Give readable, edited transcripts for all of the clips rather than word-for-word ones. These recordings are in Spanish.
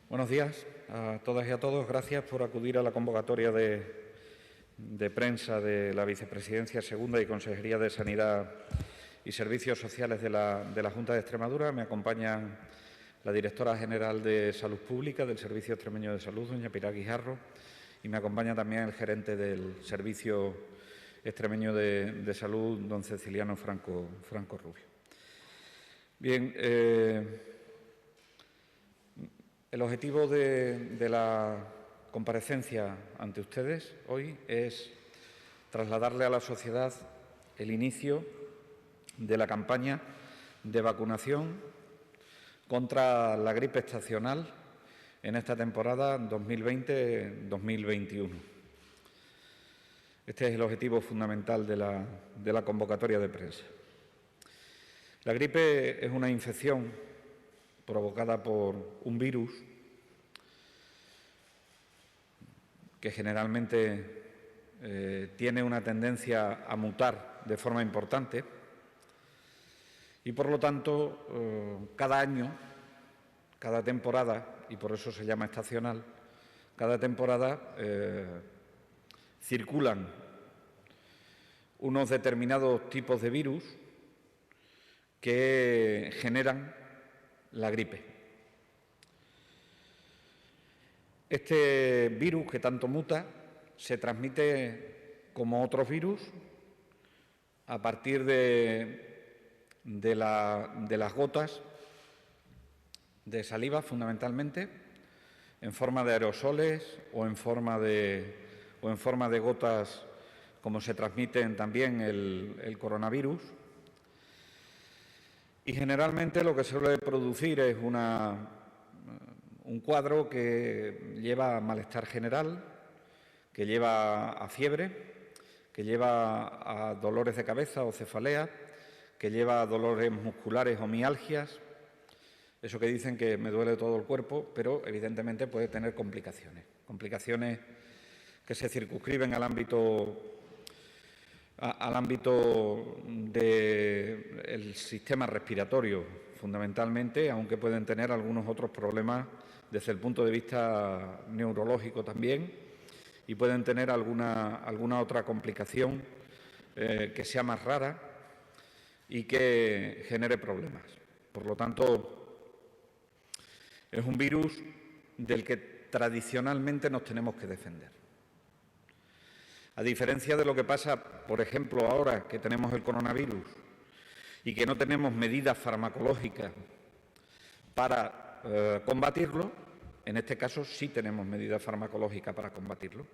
Buenos días a todas y a todos. Gracias por acudir a la convocatoria de prensa de la Vicepresidencia Segunda y Consejería de Sanidad y Servicios Sociales de la Junta de Extremadura. Me acompaña la Directora General de Salud Pública del Servicio Extremeño de Salud, doña Pilar Guijarro, y me acompaña también el gerente del Servicio Extremeño de Salud, don Ceciliano Franco Rubio. Bien, el objetivo de la comparecencia ante ustedes hoy es trasladarle a la sociedad el inicio de la campaña de vacunación contra la gripe estacional en esta temporada 2020-2021. Este es el objetivo fundamental de la convocatoria de prensa. La gripe es una infección provocada por un virus que generalmente tiene una tendencia a mutar de forma importante y, por lo tanto, cada año, cada temporada, y por eso se llama estacional, cada temporada circulan unos determinados tipos de virus que generan la gripe. Este virus que tanto muta se transmite como otros virus a partir de las gotas de saliva, fundamentalmente, en forma de aerosoles o en forma de gotas, como se transmiten también el coronavirus. Y generalmente lo que se suele producir es un cuadro que lleva a malestar general, que lleva a fiebre, que lleva a dolores de cabeza o cefalea, que lleva a dolores musculares o mialgias. Eso que dicen que me duele todo el cuerpo, pero evidentemente puede tener complicaciones. Complicaciones que se circunscriben al ámbito del sistema respiratorio, fundamentalmente, aunque pueden tener algunos otros problemas desde el punto de vista neurológico también, y pueden tener alguna otra complicación que sea más rara y que genere problemas. Por lo tanto, es un virus del que tradicionalmente nos tenemos que defender. A diferencia de lo que pasa, por ejemplo, ahora que tenemos el coronavirus y que no tenemos medidas farmacológicas para combatirlo, en este caso sí tenemos medidas farmacológicas para combatirlo.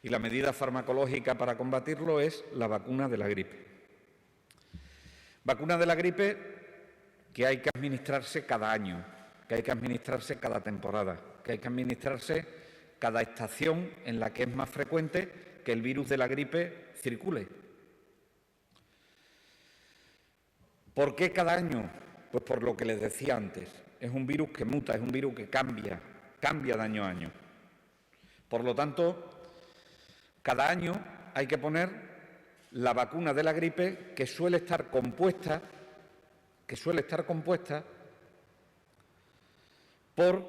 Y la medida farmacológica para combatirlo es la vacuna de la gripe. Vacuna de la gripe que hay que administrarse cada año, que hay que administrarse cada temporada, que hay que administrarse cada estación en la que es más frecuente que el virus de la gripe circule. ¿Por qué cada año? Pues por lo que les decía antes. Es un virus que muta, es un virus que cambia de año a año. Por lo tanto, cada año hay que poner la vacuna de la gripe que suele estar compuesta por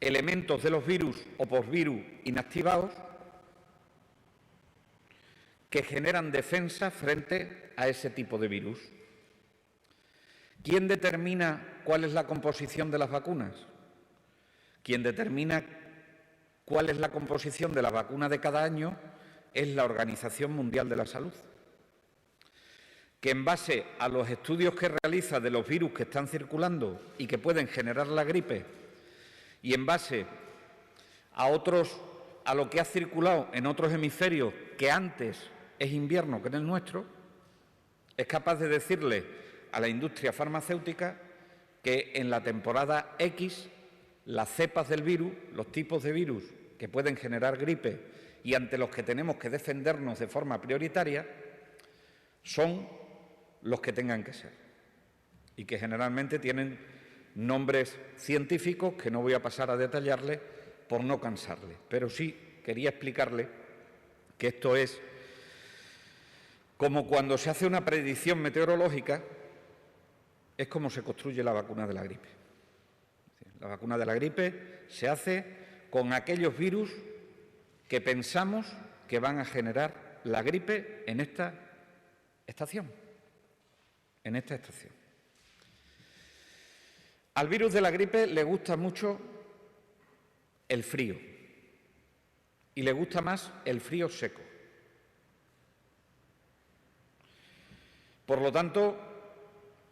elementos de los virus o por virus inactivados que generan defensa frente a ese tipo de virus. ¿Quién determina cuál es la composición de las vacunas? Quien determina cuál es la composición de la vacuna de cada año es la Organización Mundial de la Salud, que en base a los estudios que realiza de los virus que están circulando y que pueden generar la gripe, y en base a lo que ha circulado en otros hemisferios que antes es invierno que en el nuestro, es capaz de decirle a la industria farmacéutica que en la temporada X las cepas del virus, los tipos de virus que pueden generar gripe y ante los que tenemos que defendernos de forma prioritaria, son los que tengan que ser y que generalmente tienen nombres científicos que no voy a pasar a detallarle por no cansarle, pero sí quería explicarle que esto es como cuando se hace una predicción meteorológica, es como se construye la vacuna de la gripe. La vacuna de la gripe se hace con aquellos virus que pensamos que van a generar la gripe en esta estación. Al virus de la gripe le gusta mucho el frío y le gusta más el frío seco. Por lo tanto,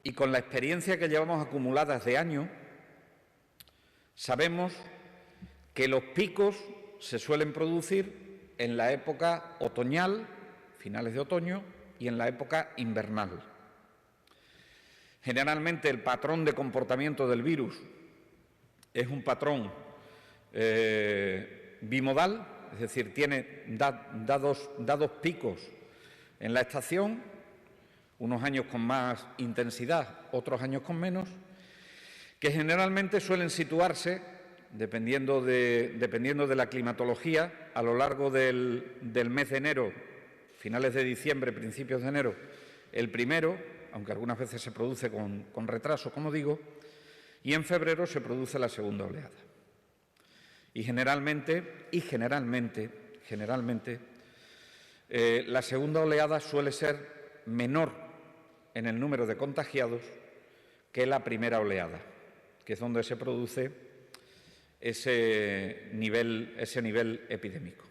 y con la experiencia que llevamos acumulada de años, sabemos que los picos se suelen producir en la época otoñal, finales de otoño, y en la época invernal. Generalmente el patrón de comportamiento del virus es un patrón bimodal, es decir, da dos picos en la estación, unos años con más intensidad, otros años con menos, que generalmente suelen situarse, dependiendo de la climatología, a lo largo del mes de enero, finales de diciembre, principios de enero, el primero, aunque algunas veces se produce con retraso, como digo, y en febrero se produce la segunda oleada. Y generalmente, la segunda oleada suele ser menor en el número de contagiados que la primera oleada, que es donde se produce ese nivel epidémico.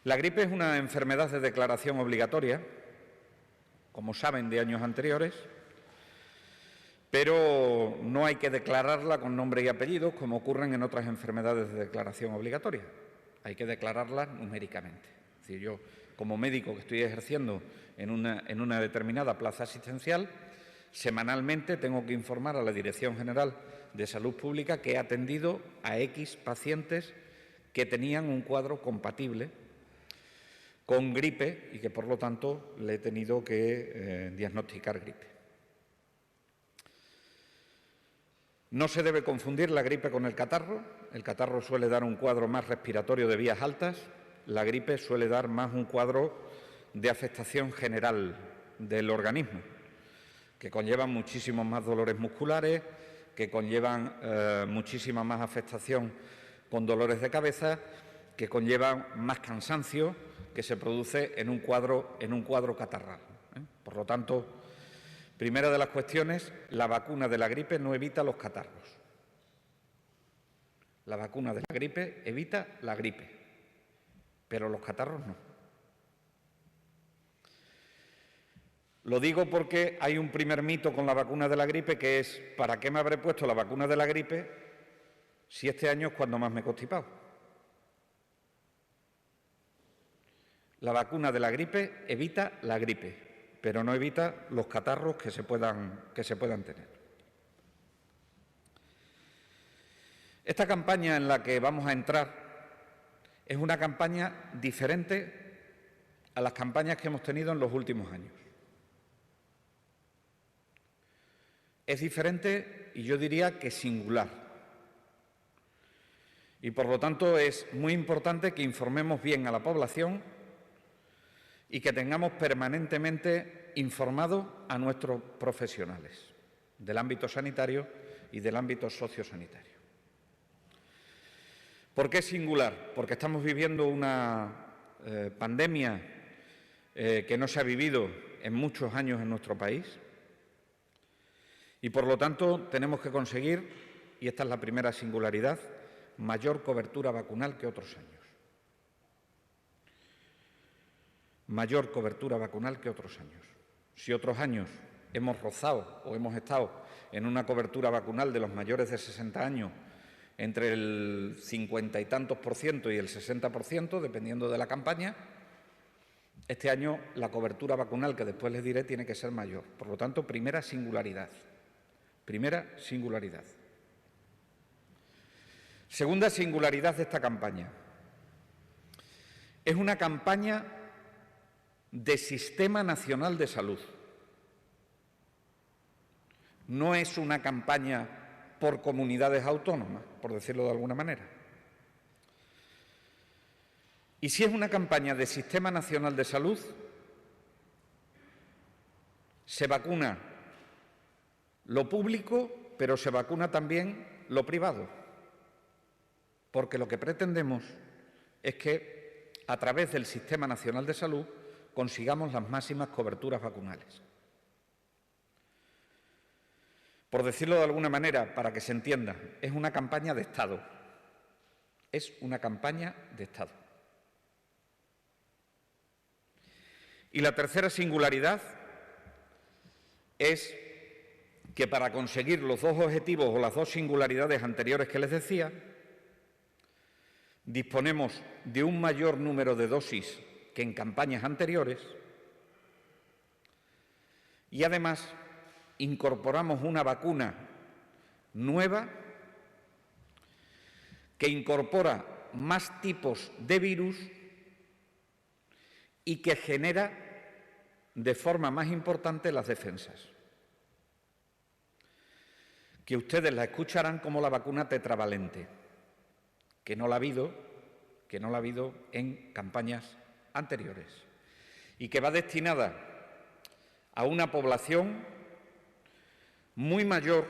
La gripe es una enfermedad de declaración obligatoria, como saben de años anteriores, pero no hay que declararla con nombre y apellidos, como ocurren en otras enfermedades de declaración obligatoria. Hay que declararla numéricamente. Es decir, yo, como médico que estoy ejerciendo en una determinada plaza asistencial, semanalmente tengo que informar a la Dirección General de Salud Pública que he atendido a X pacientes que tenían un cuadro compatible con gripe y que, por lo tanto, le he tenido que diagnosticar gripe. No se debe confundir la gripe con el catarro. El catarro suele dar un cuadro más respiratorio de vías altas. La gripe suele dar más un cuadro de afectación general del organismo, que conllevan muchísimos más dolores musculares, que conllevan muchísima más afectación con dolores de cabeza, que conllevan más cansancio, que se produce en un cuadro catarral. Por lo tanto, primera de las cuestiones, la vacuna de la gripe no evita los catarros. La vacuna de la gripe evita la gripe, pero los catarros no. Lo digo porque hay un primer mito con la vacuna de la gripe, que es: ¿para qué me habré puesto la vacuna de la gripe si este año es cuando más me he constipado? La vacuna de la gripe evita la gripe, pero no evita los catarros que se puedan tener. Esta campaña en la que vamos a entrar es una campaña diferente a las campañas que hemos tenido en los últimos años. Es diferente y yo diría que singular. Y por lo tanto es muy importante que informemos bien a la población y que tengamos permanentemente informados a nuestros profesionales del ámbito sanitario y del ámbito sociosanitario. ¿Por qué es singular? Porque estamos viviendo una pandemia que no se ha vivido en muchos años en nuestro país y, por lo tanto, tenemos que conseguir, y esta es la primera singularidad, mayor cobertura vacunal que otros años. Mayor cobertura vacunal que otros años. Si otros años hemos rozado o hemos estado en una cobertura vacunal de los mayores de 60 años entre el 50 y tantos % y el 60%, dependiendo de la campaña, este año la cobertura vacunal, que después les diré, tiene que ser mayor. Por lo tanto, primera singularidad. Primera singularidad. Segunda singularidad de esta campaña. Es una campaña de Sistema Nacional de Salud. No es una campaña por comunidades autónomas, por decirlo de alguna manera. Y si es una campaña de Sistema Nacional de Salud, se vacuna lo público, pero se vacuna también lo privado, porque lo que pretendemos es que, a través del Sistema Nacional de Salud, consigamos las máximas coberturas vacunales. Por decirlo de alguna manera, para que se entienda, es una campaña de Estado. Es una campaña de Estado. Y la tercera singularidad es que, para conseguir los dos objetivos o las dos singularidades anteriores que les decía, disponemos de un mayor número de dosis que en campañas anteriores y, además, incorporamos una vacuna nueva que incorpora más tipos de virus y que genera de forma más importante las defensas, que ustedes la escucharán como la vacuna tetravalente, que no la ha habido en campañas anteriores y que va destinada a una población muy mayor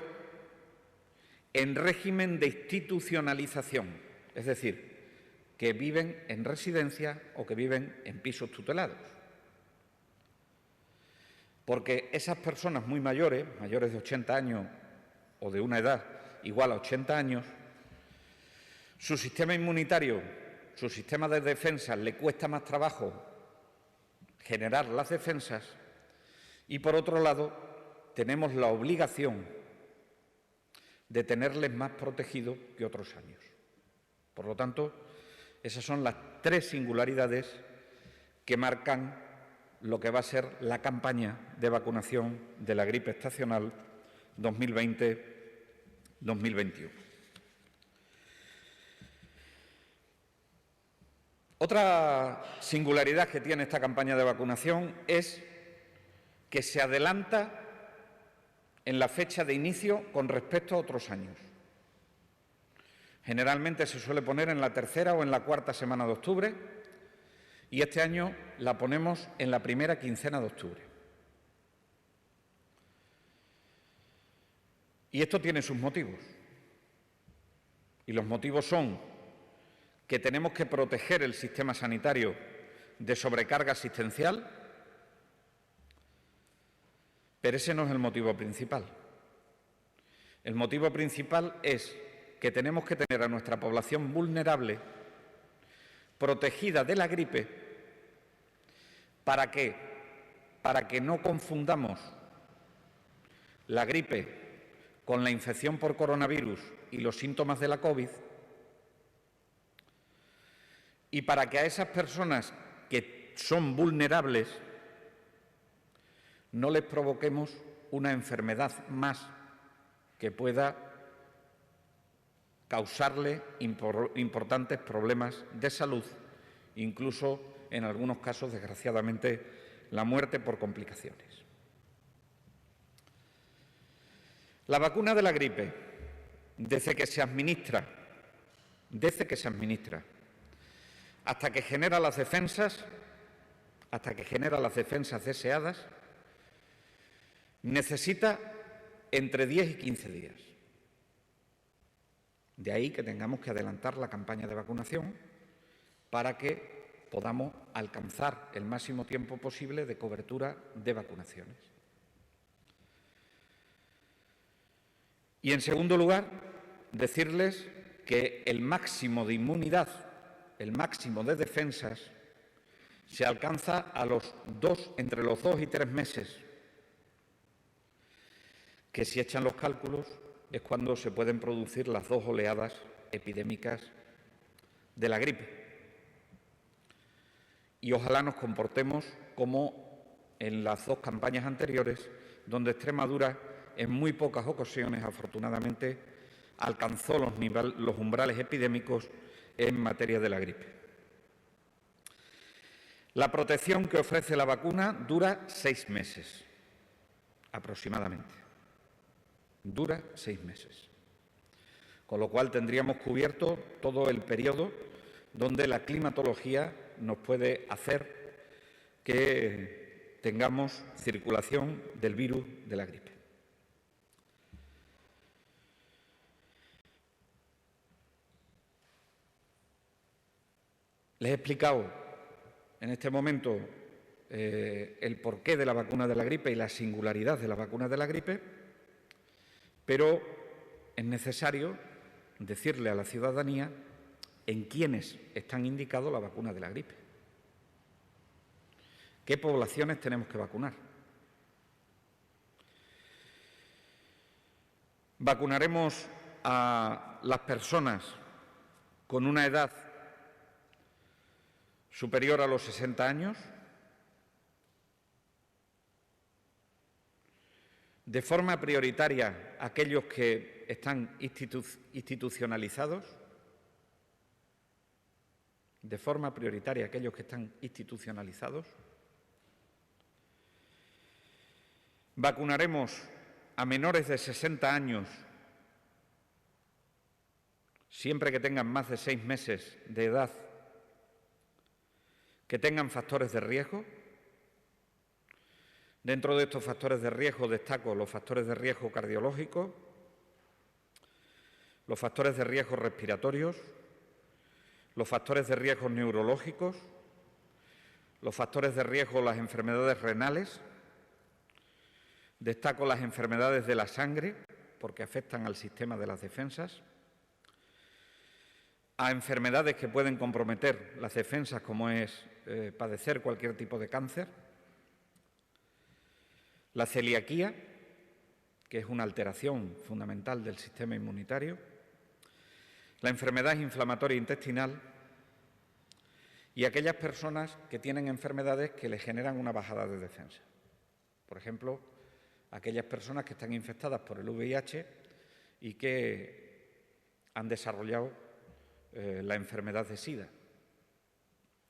en régimen de institucionalización, es decir, que viven en residencia o que viven en pisos tutelados. Porque esas personas muy mayores, mayores de 80 años o de una edad igual a 80 años, su sistema inmunitario, su sistema de defensas le cuesta más trabajo generar las defensas y, por otro lado, tenemos la obligación de tenerles más protegidos que otros años. Por lo tanto, esas son las tres singularidades que marcan lo que va a ser la campaña de vacunación de la gripe estacional 2020-2021. Otra singularidad que tiene esta campaña de vacunación es que se adelanta en la fecha de inicio con respecto a otros años. Generalmente se suele poner en la tercera o en la cuarta semana de octubre y este año la ponemos en la primera quincena de octubre. Y esto tiene sus motivos. Y los motivos son que tenemos que proteger el sistema sanitario de sobrecarga asistencial, pero ese no es el motivo principal. El motivo principal es que tenemos que tener a nuestra población vulnerable protegida de la gripe. ¿Para qué? Para que no confundamos la gripe con la infección por coronavirus y los síntomas de la COVID, y para que a esas personas que son vulnerables no les provoquemos una enfermedad más que pueda causarle importantes problemas de salud, incluso en algunos casos, desgraciadamente, la muerte por complicaciones. La vacuna de la gripe, desde que se administra hasta que genera las defensas deseadas, necesita entre 10 y 15 días. De ahí que tengamos que adelantar la campaña de vacunación para que podamos alcanzar el máximo tiempo posible de cobertura de vacunaciones. Y, en segundo lugar, decirles que el máximo de inmunidad, el máximo de defensas, se alcanza entre los 2 y 3 meses, que, si echan los cálculos, es cuando se pueden producir las dos oleadas epidémicas de la gripe. Y ojalá nos comportemos como en las dos campañas anteriores, donde Extremadura en muy pocas ocasiones, afortunadamente, alcanzó los umbrales epidémicos en materia de la gripe. La protección que ofrece la vacuna dura 6 meses, aproximadamente. Dura 6 meses. Con lo cual tendríamos cubierto todo el periodo donde la climatología nos puede hacer que tengamos circulación del virus de la gripe. Les he explicado en este momento el porqué de la vacuna de la gripe y la singularidad de la vacuna de la gripe, pero es necesario decirle a la ciudadanía en quiénes están indicados la vacuna de la gripe. ¿Qué poblaciones tenemos que vacunar? Vacunaremos a las personas con una edad superior a los 60 años, de forma prioritaria aquellos que están institucionalizados, de forma prioritaria aquellos que están institucionalizados. Vacunaremos a menores de 60 años siempre que tengan más de 6 meses de edad, que tengan factores de riesgo. Dentro de estos factores de riesgo destaco los factores de riesgo cardiológicos, los factores de riesgo respiratorios, los factores de riesgo neurológicos, los factores de riesgo las enfermedades renales. Destaco las enfermedades de la sangre, porque afectan al sistema de las defensas, a enfermedades que pueden comprometer las defensas, como es padecer cualquier tipo de cáncer, la celiaquía, que es una alteración fundamental del sistema inmunitario, la enfermedad inflamatoria intestinal y aquellas personas que tienen enfermedades que les generan una bajada de defensa. Por ejemplo, aquellas personas que están infectadas por el VIH y que han desarrollado la enfermedad de SIDA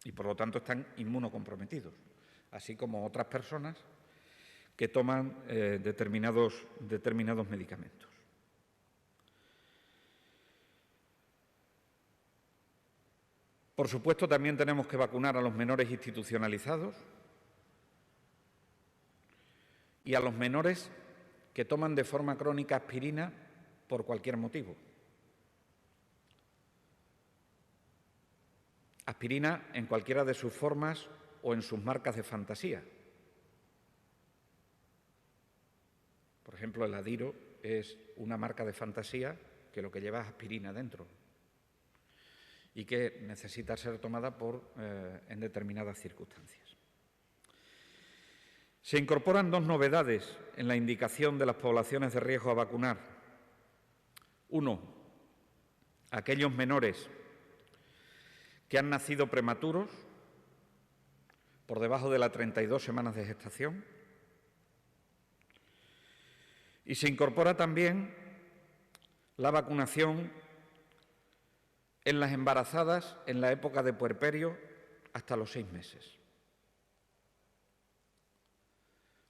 y, por lo tanto, están inmunocomprometidos, así como otras personas que toman determinados medicamentos. Por supuesto, también tenemos que vacunar a los menores institucionalizados y a los menores que toman de forma crónica aspirina por cualquier motivo. Aspirina en cualquiera de sus formas o en sus marcas de fantasía. Por ejemplo, el Adiro es una marca de fantasía que lo que lleva es aspirina dentro y que necesita ser tomada en determinadas circunstancias. Se incorporan dos novedades en la indicación de las poblaciones de riesgo a vacunar. Uno, aquellos menores que han nacido prematuros, por debajo de las 32 semanas de gestación. Y se incorpora también la vacunación en las embarazadas en la época de puerperio hasta los 6 meses.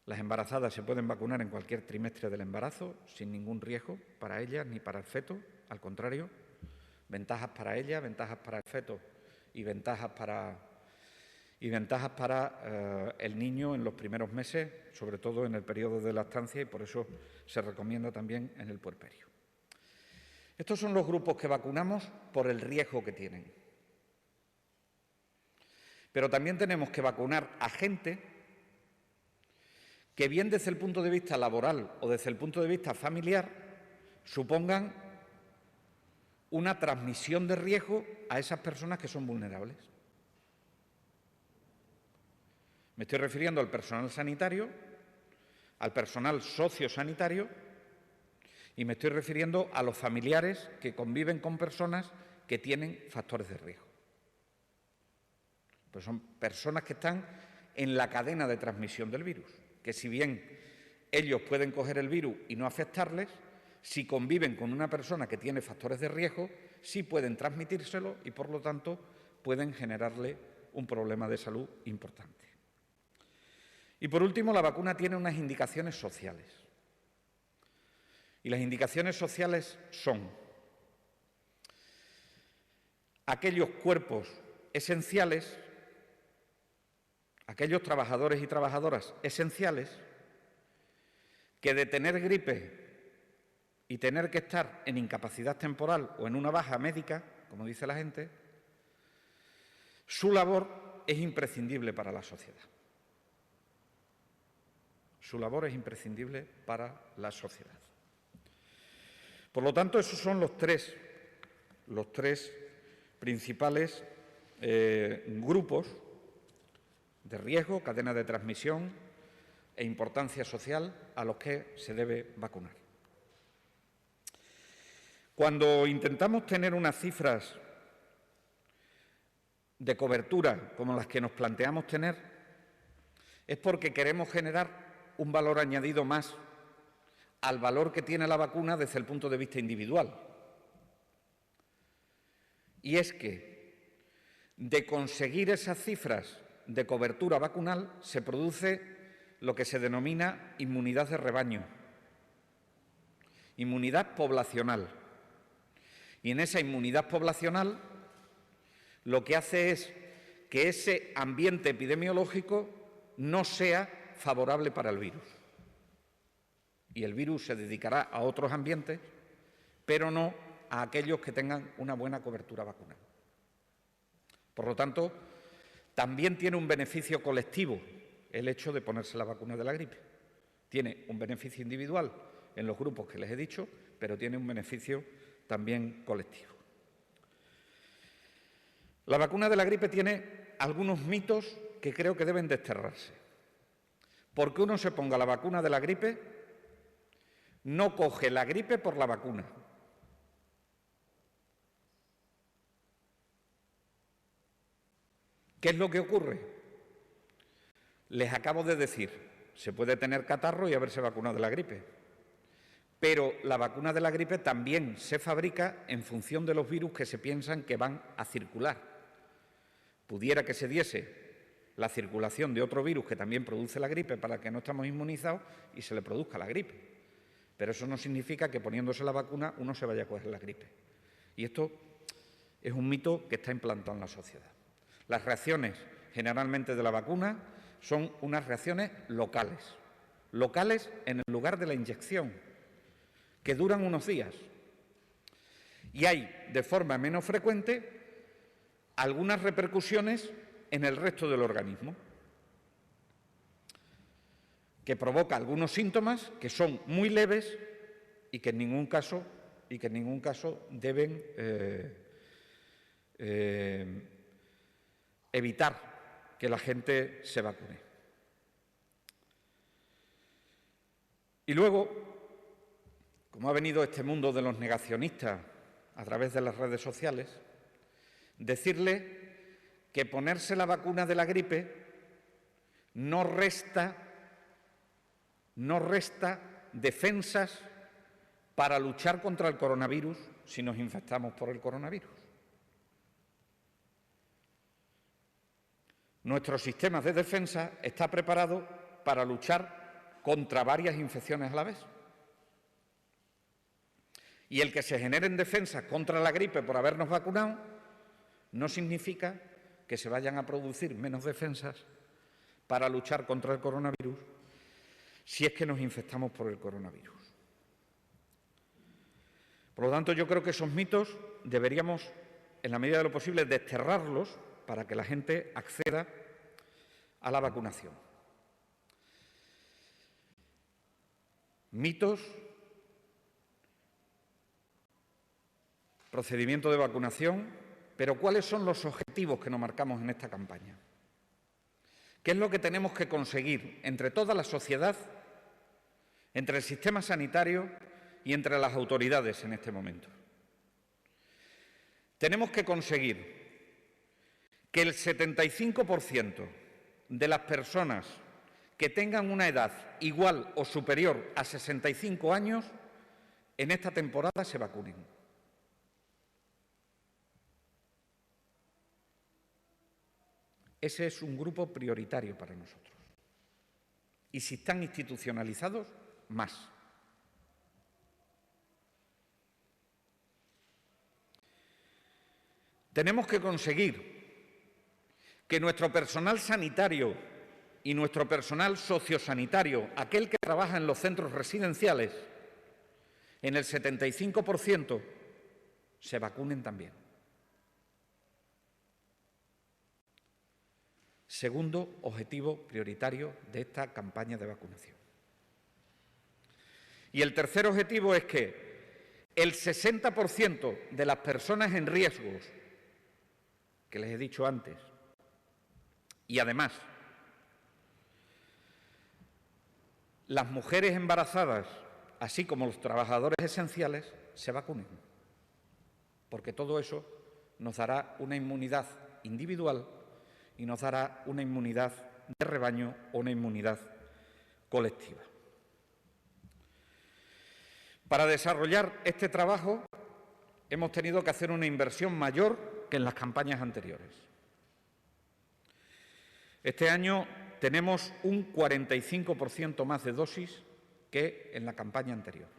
Las embarazadas se pueden vacunar en cualquier trimestre del embarazo sin ningún riesgo para ellas ni para el feto, al contrario, ventajas para ellas, ventajas para el feto y ventajas para el niño en los primeros meses, sobre todo en el periodo de lactancia, y por eso se recomienda también en el puerperio. Estos son los grupos que vacunamos por el riesgo que tienen. Pero también tenemos que vacunar a gente que, bien desde el punto de vista laboral o desde el punto de vista familiar, supongan una transmisión de riesgo a esas personas que son vulnerables. Me estoy refiriendo al personal sanitario, al personal sociosanitario y me estoy refiriendo a los familiares que conviven con personas que tienen factores de riesgo. Pues son personas que están en la cadena de transmisión del virus, que si bien ellos pueden coger el virus y no afectarles, si conviven con una persona que tiene factores de riesgo, sí pueden transmitírselo y, por lo tanto, pueden generarle un problema de salud importante. Y, por último, la vacuna tiene unas indicaciones sociales. Y las indicaciones sociales son aquellos cuerpos esenciales, aquellos trabajadores y trabajadoras esenciales que de tener gripe y tener que estar en incapacidad temporal o en una baja médica, como dice la gente, Su labor es imprescindible para la sociedad. Su labor es imprescindible para la sociedad. Por lo tanto, esos son los tres principales grupos de riesgo, cadena de transmisión e importancia social a los que se debe vacunar. Cuando intentamos tener unas cifras de cobertura como las que nos planteamos tener, es porque queremos generar un valor añadido más al valor que tiene la vacuna desde el punto de vista individual. Y es que de conseguir esas cifras de cobertura vacunal se produce lo que se denomina inmunidad de rebaño, inmunidad poblacional. Y en esa inmunidad poblacional lo que hace es que ese ambiente epidemiológico no sea favorable para el virus. Y el virus se dedicará a otros ambientes, pero no a aquellos que tengan una buena cobertura vacunal. Por lo tanto, también tiene un beneficio colectivo el hecho de ponerse la vacuna de la gripe. Tiene un beneficio individual en los grupos que les he dicho, pero tiene un beneficio también colectivo. La vacuna de la gripe tiene algunos mitos que creo que deben desterrarse. Porque uno se ponga la vacuna de la gripe, no coge la gripe por la vacuna. ¿Qué es lo que ocurre? Les acabo de decir, se puede tener catarro y haberse vacunado de la gripe, pero la vacuna de la gripe también se fabrica en función de los virus que se piensan que van a circular. Pudiera que se diese la circulación de otro virus que también produce la gripe para el que no estamos inmunizados y se le produzca la gripe. Pero eso no significa que poniéndose la vacuna uno se vaya a coger la gripe. Y esto es un mito que está implantado en la sociedad. Las reacciones generalmente de la vacuna son unas reacciones locales en el lugar de la inyección, que duran unos días. Y hay, de forma menos frecuente, algunas repercusiones en el resto del organismo, que provoca algunos síntomas que son muy leves y que en ningún caso deben evitar que la gente se vacune. Y luego, como ha venido este mundo de los negacionistas a través de las redes sociales, decirle que ponerse la vacuna de la gripe no resta defensas para luchar contra el coronavirus si nos infectamos por el coronavirus. Nuestro sistema de defensa está preparado para luchar contra varias infecciones a la vez. Y el que se generen defensas contra la gripe por habernos vacunado no significa que se vayan a producir menos defensas para luchar contra el coronavirus si es que nos infectamos por el coronavirus. Por lo tanto, yo creo que esos mitos deberíamos, en la medida de lo posible, desterrarlos para que la gente acceda a la vacunación. Mitos, procedimiento de vacunación. Pero ¿cuáles son los objetivos que nos marcamos en esta campaña? ¿Qué es lo que tenemos que conseguir entre toda la sociedad, entre el sistema sanitario y entre las autoridades en este momento? Tenemos que conseguir que el 75% de las personas que tengan una edad igual o superior a 65 años en esta temporada se vacunen. Ese es un grupo prioritario para nosotros. Y si están institucionalizados, más. Tenemos que conseguir que nuestro personal sanitario y nuestro personal sociosanitario, aquel que trabaja en los centros residenciales, en el 75% se vacunen también. segundo objetivo prioritario de esta campaña de vacunación. Y el tercer objetivo es que el 60% de las personas en riesgos, que les he dicho antes, y además las mujeres embarazadas, así como los trabajadores esenciales, se vacunen, porque todo eso nos dará una inmunidad individual y nos dará una inmunidad de rebaño o una inmunidad colectiva. Para desarrollar este trabajo hemos tenido que hacer una inversión mayor que en las campañas anteriores. Este año tenemos un 45% más de dosis que en la campaña anterior.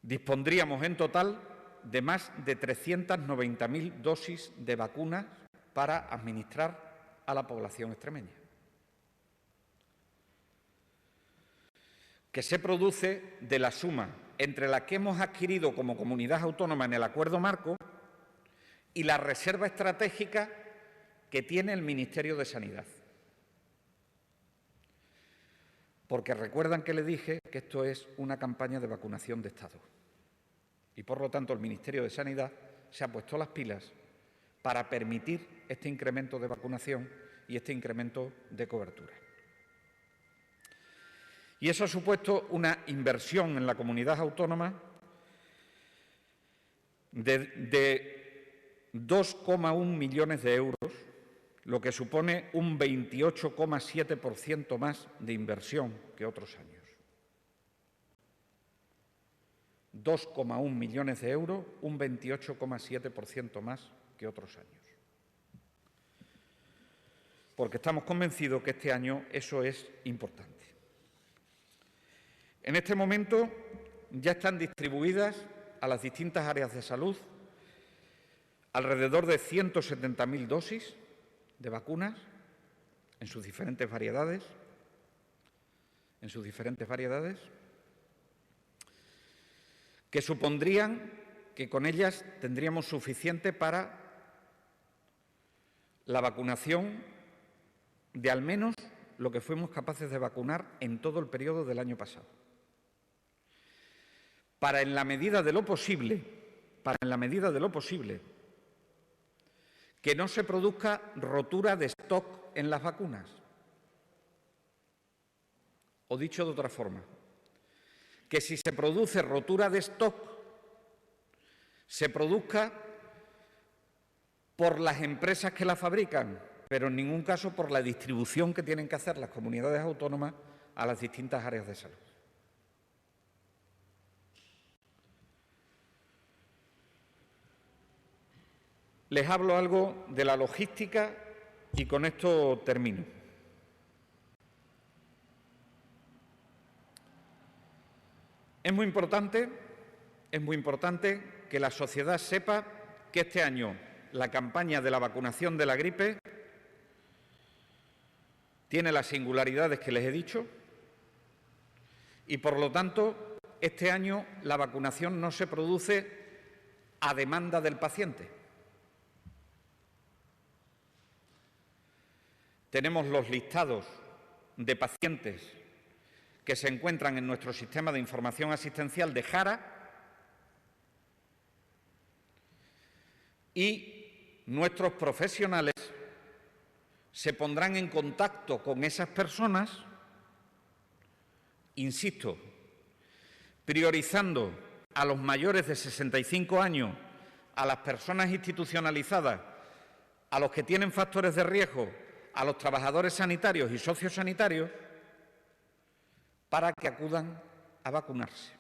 Dispondríamos en total de más de 390.000 dosis de vacunas para administrar a la población extremeña, que se produce de la suma entre la que hemos adquirido como comunidad autónoma en el acuerdo marco y la reserva estratégica que tiene el Ministerio de Sanidad. Porque recuerdan que les dije que esto es una campaña de vacunación de Estado. Y por lo tanto el Ministerio de Sanidad se ha puesto las pilas para permitir este incremento de vacunación y este incremento de cobertura. Y eso ha supuesto una inversión en la comunidad autónoma de 2,1 millones de euros, lo que supone un 28,7% más de inversión que otros años. 2,1 millones de euros, un 28,7% más que otros años. Porque estamos convencidos que este año eso es importante. En este momento ya están distribuidas a las distintas áreas de salud alrededor de 170.000 dosis de vacunas en sus diferentes variedades, que supondrían que con ellas tendríamos suficiente para la vacunación de al menos lo que fuimos capaces de vacunar en todo el periodo del año pasado. Para en la medida de lo posible, que no se produzca rotura de stock en las vacunas. O dicho de otra forma, que si se produce rotura de stock, se produzca por las empresas que la fabrican, pero en ningún caso por la distribución que tienen que hacer las comunidades autónomas a las distintas áreas de salud. Les hablo algo de la logística y con esto termino. Es muy importante que la sociedad sepa que este año la campaña de la vacunación de la gripe tiene las singularidades que les he dicho y, por lo tanto, este año la vacunación no se produce a demanda del paciente. Tenemos los listados de pacientes que se encuentran en nuestro sistema de información asistencial de Jara y nuestros profesionales se pondrán en contacto con esas personas, insisto, priorizando a los mayores de 65 años, a las personas institucionalizadas, a los que tienen factores de riesgo, a los trabajadores sanitarios y sociosanitarios, para que acudan a vacunarse.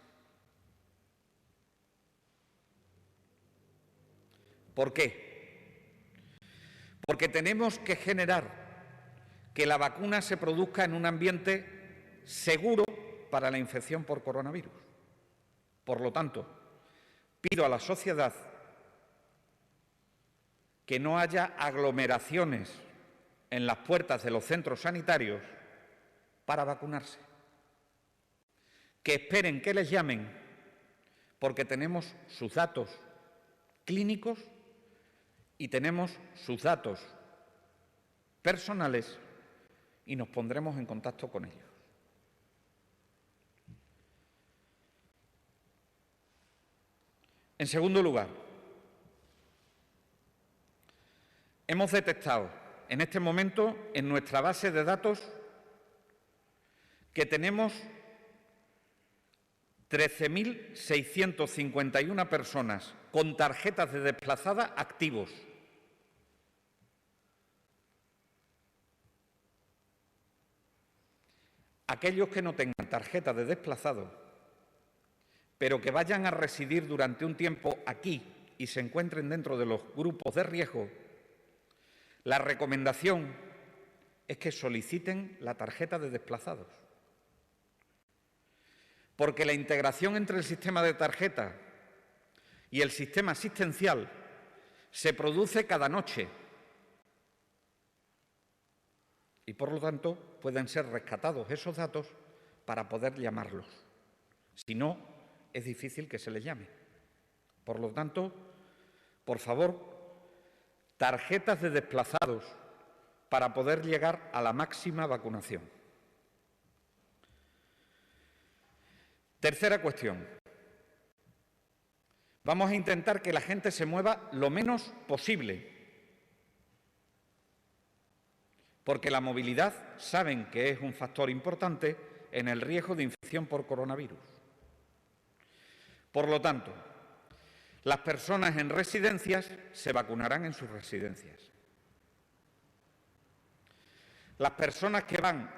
¿Por qué? Porque tenemos que generar que la vacuna se produzca en un ambiente seguro para la infección por coronavirus. Por lo tanto, pido a la sociedad que no haya aglomeraciones en las puertas de los centros sanitarios para vacunarse. Que esperen que les llamen, porque tenemos sus datos clínicos y tenemos sus datos personales y nos pondremos en contacto con ellos. En segundo lugar, hemos detectado en este momento en nuestra base de datos que tenemos 13.651 personas con tarjetas de desplazada activos. Aquellos que no tengan tarjeta de desplazado, pero que vayan a residir durante un tiempo aquí y se encuentren dentro de los grupos de riesgo, la recomendación es que soliciten la tarjeta de desplazados. Porque la integración entre el sistema de tarjeta y el sistema asistencial se produce cada noche y, por lo tanto, pueden ser rescatados esos datos para poder llamarlos. Si no, es difícil que se les llame. Por lo tanto, por favor, tarjetas de desplazados para poder llegar a la máxima vacunación. Tercera cuestión. Vamos a intentar que la gente se mueva lo menos posible, porque la movilidad saben que es un factor importante en el riesgo de infección por coronavirus. Por lo tanto, las personas en residencias se vacunarán en sus residencias. Las personas que van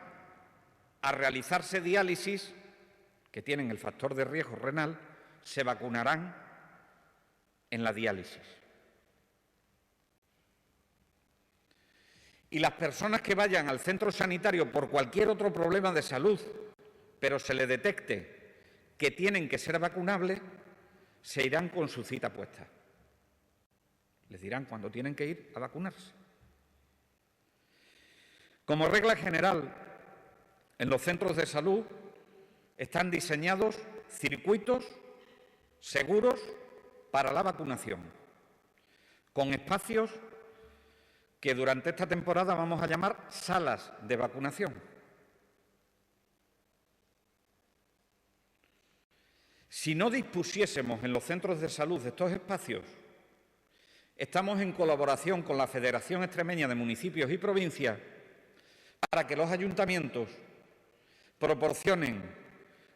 a realizarse diálisis, que tienen el factor de riesgo renal, se vacunarán en la diálisis. Y las personas que vayan al centro sanitario por cualquier otro problema de salud, pero se le detecte que tienen que ser vacunables, se irán con su cita puesta. Les dirán cuándo tienen que ir a vacunarse. Como regla general, en los centros de salud están diseñados circuitos seguros para la vacunación, con espacios que durante esta temporada vamos a llamar salas de vacunación. Si no dispusiésemos en los centros de salud de estos espacios, estamos en colaboración con la Federación Extremeña de Municipios y Provincias para que los ayuntamientos proporcionen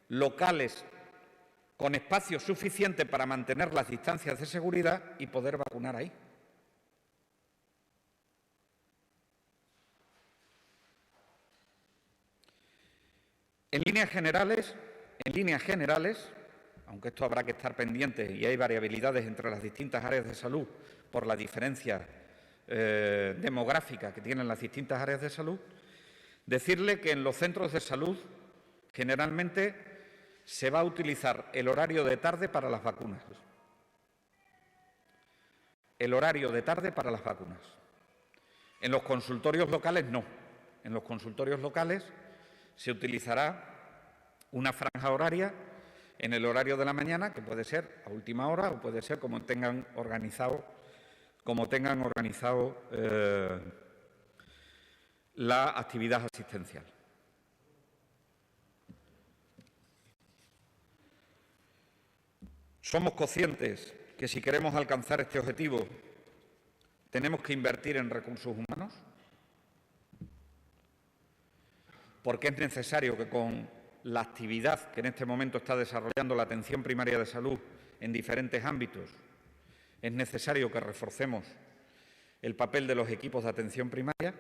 locales con espacio suficiente para mantener las distancias de seguridad y poder vacunar ahí. En líneas generales, aunque esto habrá que estar pendiente y hay variabilidades entre las distintas áreas de salud por la diferencia demográfica que tienen las distintas áreas de salud, decirle que en los centros de salud generalmente se va a utilizar el horario de tarde para las vacunas. El horario de tarde para las vacunas. En los consultorios locales no. En los consultorios locales se utilizará una franja horaria en el horario de la mañana, que puede ser a última hora o puede ser como tengan organizado la actividad asistencial. Somos conscientes que si queremos alcanzar este objetivo tenemos que invertir en recursos humanos, porque es necesario que con la actividad que en este momento está desarrollando la atención primaria de salud en diferentes ámbitos, es necesario que reforcemos el papel de los equipos de atención primaria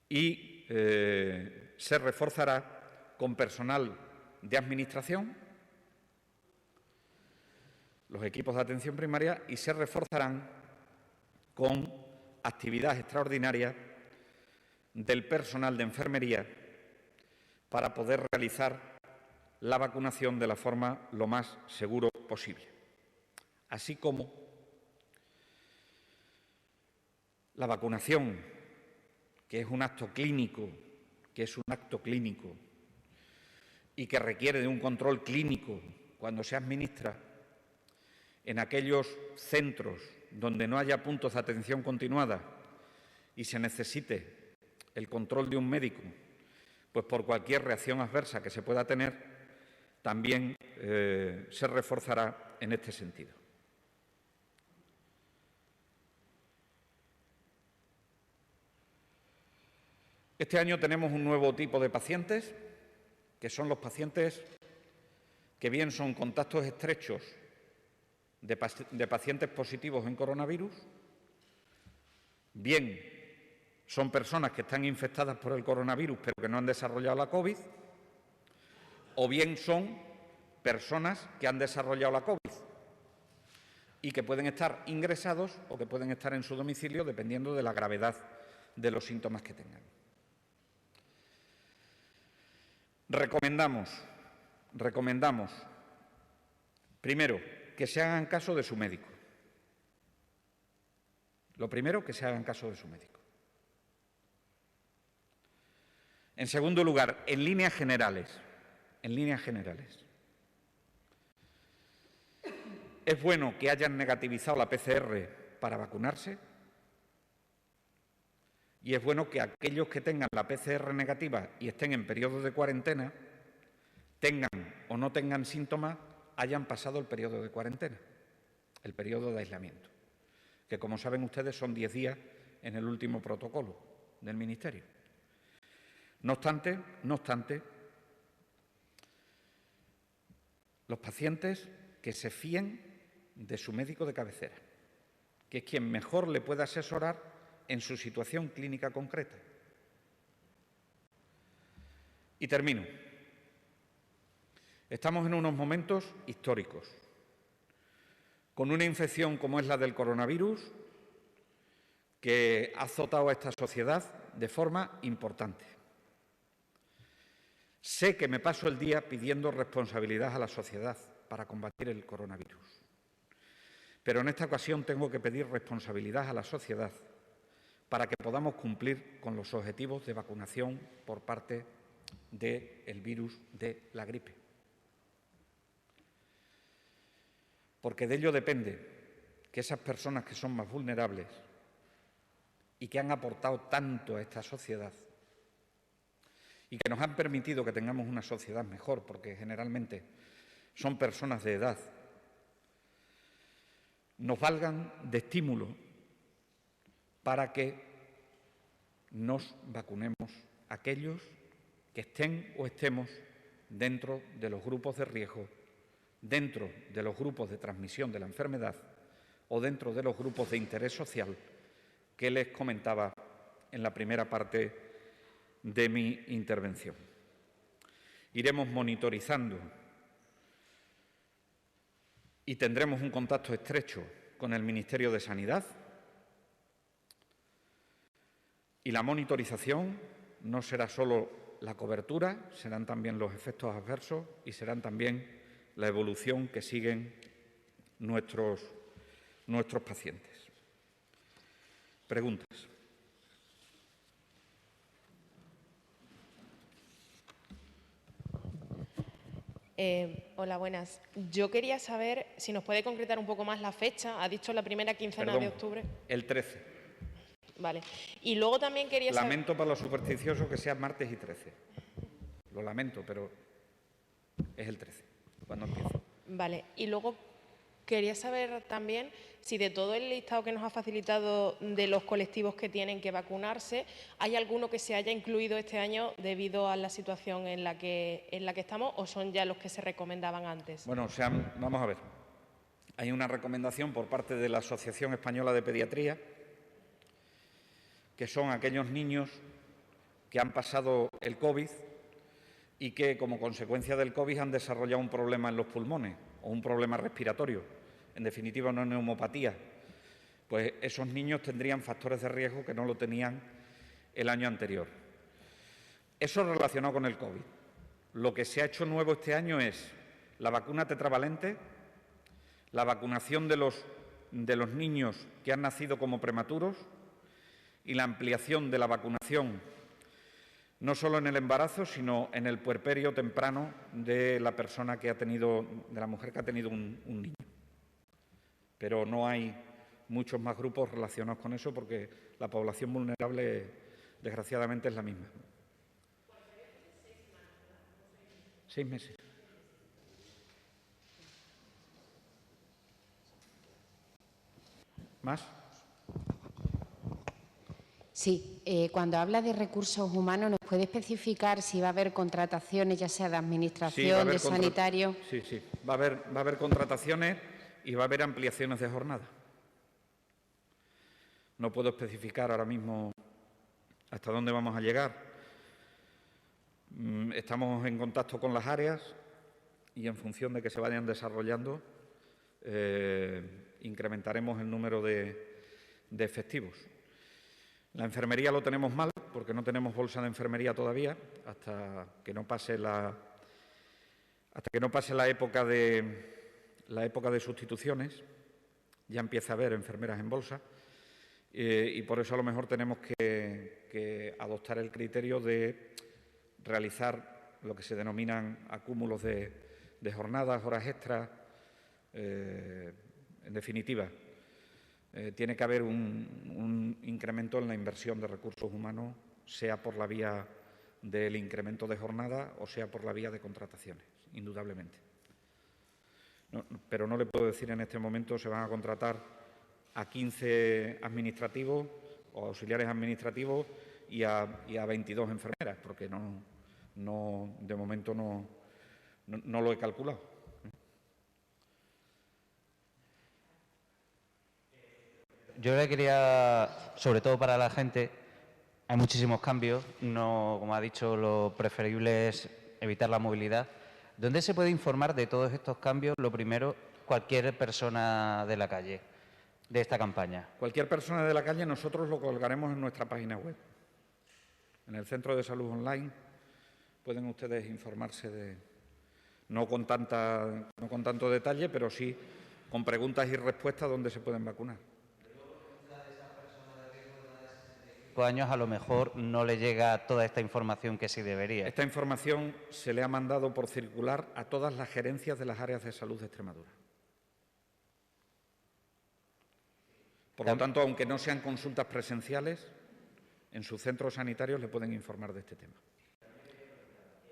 y se reforzará con personal de administración los equipos de atención primaria y se reforzarán con actividad extraordinaria del personal de enfermería para poder realizar la vacunación de la forma lo más seguro posible. Así como la vacunación, que es un acto clínico, y que requiere de un control clínico cuando se administra en aquellos centros donde no haya puntos de atención continuada y se necesite el control de un médico, pues por cualquier reacción adversa que se pueda tener, también se reforzará en este sentido. Este año tenemos un nuevo tipo de pacientes, que son los pacientes que bien son contactos estrechos de pacientes positivos en coronavirus, bien son personas que están infectadas por el coronavirus pero que no han desarrollado la COVID, o bien son personas que han desarrollado la COVID y que pueden estar ingresados o que pueden estar en su domicilio dependiendo de la gravedad de los síntomas que tengan. Recomendamos, primero, que se hagan caso de su médico. Lo primero, que se hagan caso de su médico. En segundo lugar, en líneas generales, es bueno que hayan negativizado la PCR para vacunarse y es bueno que aquellos que tengan la PCR negativa y estén en periodo de cuarentena, tengan o no tengan síntomas, hayan pasado el periodo de cuarentena, el periodo de aislamiento, que como saben ustedes son 10 días en el último protocolo del Ministerio. No obstante, los pacientes que se fíen de su médico de cabecera, que es quien mejor le puede asesorar en su situación clínica concreta. Y termino. Estamos en unos momentos históricos, con una infección como es la del coronavirus, que ha azotado a esta sociedad de forma importante. Sé que me paso el día pidiendo responsabilidad a la sociedad para combatir el coronavirus, pero en esta ocasión tengo que pedir responsabilidad a la sociedad para que podamos cumplir con los objetivos de vacunación por parte del virus de la gripe. Porque de ello depende que esas personas que son más vulnerables y que han aportado tanto a esta sociedad y que nos han permitido que tengamos una sociedad mejor, porque generalmente son personas de edad, nos valgan de estímulo para que nos vacunemos aquellos que estén o estemos dentro de los grupos de riesgo, dentro de los grupos de transmisión de la enfermedad o dentro de los grupos de interés social que les comentaba en la primera parte de mi intervención. Iremos monitorizando y tendremos un contacto estrecho con el Ministerio de Sanidad. Y la monitorización no será solo la cobertura, serán también los efectos adversos y serán también la evolución que siguen nuestros pacientes. Preguntas. Hola, buenas. Yo quería saber si nos puede concretar un poco más la fecha. Ha dicho la primera quincena de octubre. El 13. Vale. Y luego también quería saber... Lamento para los supersticiosos que sea martes y 13. Lo lamento, pero es el 13, cuando empieza. Vale. Y luego quería saber también si de todo el listado que nos ha facilitado de los colectivos que tienen que vacunarse, ¿hay alguno que se haya incluido este año debido a la situación en la que estamos o son ya los que se recomendaban antes? Bueno, vamos a ver. Hay una recomendación por parte de la Asociación Española de Pediatría, que son aquellos niños que han pasado el COVID y que, como consecuencia del COVID, han desarrollado un problema en los pulmones o un problema respiratorio, en definitiva una neumopatía. Pues esos niños tendrían factores de riesgo que no lo tenían el año anterior. Eso relacionado con el COVID. Lo que se ha hecho nuevo este año es la vacuna tetravalente, la vacunación de los niños que han nacido como prematuros y la ampliación de la vacunación no solo en el embarazo, sino en el puerperio temprano de la persona que ha tenido, de la mujer que ha tenido un niño. Pero no hay muchos más grupos relacionados con eso, porque la población vulnerable, desgraciadamente, es la misma. 6 meses. ¿Más? Sí, cuando habla de recursos humanos, ¿nos puede especificar si va a haber contrataciones, ya sea de administración, de sanitario? Sí, sí. Va a haber contrataciones y va a haber ampliaciones de jornada. No puedo especificar ahora mismo hasta dónde vamos a llegar. Estamos en contacto con las áreas y en función de que se vayan desarrollando, incrementaremos el número de efectivos. La enfermería lo tenemos mal porque no tenemos bolsa de enfermería todavía hasta que no pase la época de sustituciones. Ya empieza a haber enfermeras en bolsa y por eso a lo mejor tenemos que adoptar el criterio de realizar lo que se denominan acúmulos de jornadas, horas extras. En definitiva, tiene que haber un incremento en la inversión de recursos humanos, sea por la vía del incremento de jornada o sea por la vía de contrataciones, indudablemente. Pero no le puedo decir en este momento se van a contratar a 15 administrativos o auxiliares administrativos y a 22 enfermeras, porque de momento no lo he calculado. Yo le quería, sobre todo para la gente, hay muchísimos cambios, no, como ha dicho, lo preferible es evitar la movilidad. ¿Dónde se puede informar de todos estos cambios? Lo primero, cualquier persona de la calle, de esta campaña. Cualquier persona de la calle, nosotros lo colgaremos en nuestra página web. En el Centro de Salud Online pueden ustedes informarse no con tanto detalle, pero sí con preguntas y respuestas donde se pueden vacunar. Años a lo mejor no le llega toda esta información que sí debería. Esta información se le ha mandado por circular a todas las gerencias de las áreas de salud de Extremadura. Por lo tanto, aunque no sean consultas presenciales, en sus centros sanitarios le pueden informar de este tema.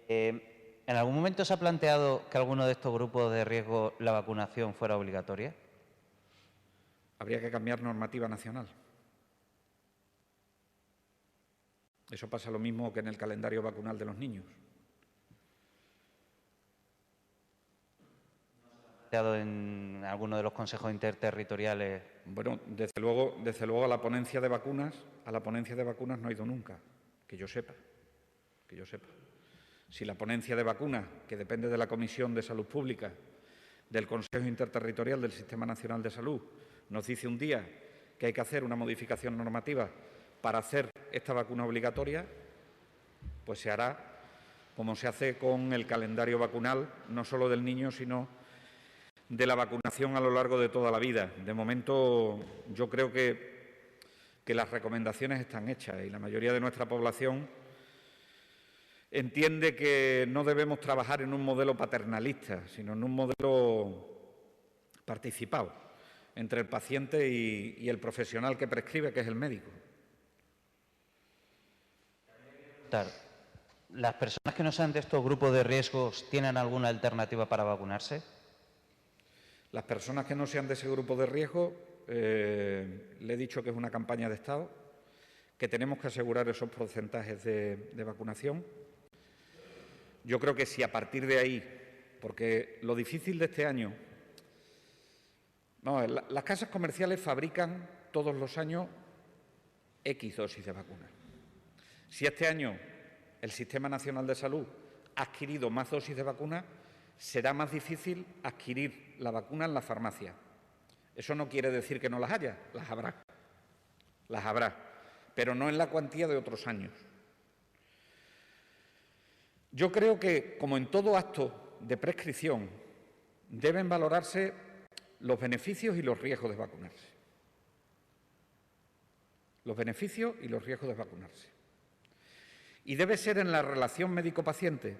¿En algún momento se ha planteado que alguno de estos grupos de riesgo la vacunación fuera obligatoria? Habría que cambiar normativa nacional. Eso pasa lo mismo que en el calendario vacunal de los niños. ¿En alguno de los consejos interterritoriales? Bueno, desde luego a la ponencia de vacunas no ha ido nunca, que yo sepa. Si la ponencia de vacunas, que depende de la Comisión de Salud Pública, del Consejo Interterritorial del Sistema Nacional de Salud, nos dice un día que hay que hacer una modificación normativa para hacer esta vacuna obligatoria, pues se hará como se hace con el calendario vacunal, no solo del niño, sino de la vacunación a lo largo de toda la vida. De momento, yo creo que las recomendaciones están hechas y la mayoría de nuestra población entiende que no debemos trabajar en un modelo paternalista, sino en un modelo participado entre el paciente y el profesional que prescribe, que es el médico. ¿Las personas que no sean de estos grupos de riesgos tienen alguna alternativa para vacunarse? Las personas que no sean de ese grupo de riesgo, le he dicho que es una campaña de Estado, que tenemos que asegurar esos porcentajes de vacunación. Yo creo que si a partir de ahí, porque lo difícil de este año, las casas comerciales fabrican todos los años X dosis de vacunas. Si este año el Sistema Nacional de Salud ha adquirido más dosis de vacunas, será más difícil adquirir la vacuna en la farmacia. Eso no quiere decir que no las haya, las habrá, pero no en la cuantía de otros años. Yo creo que, como en todo acto de prescripción, deben valorarse los beneficios y los riesgos de vacunarse. Los beneficios y los riesgos de vacunarse. Y debe ser en la relación médico-paciente,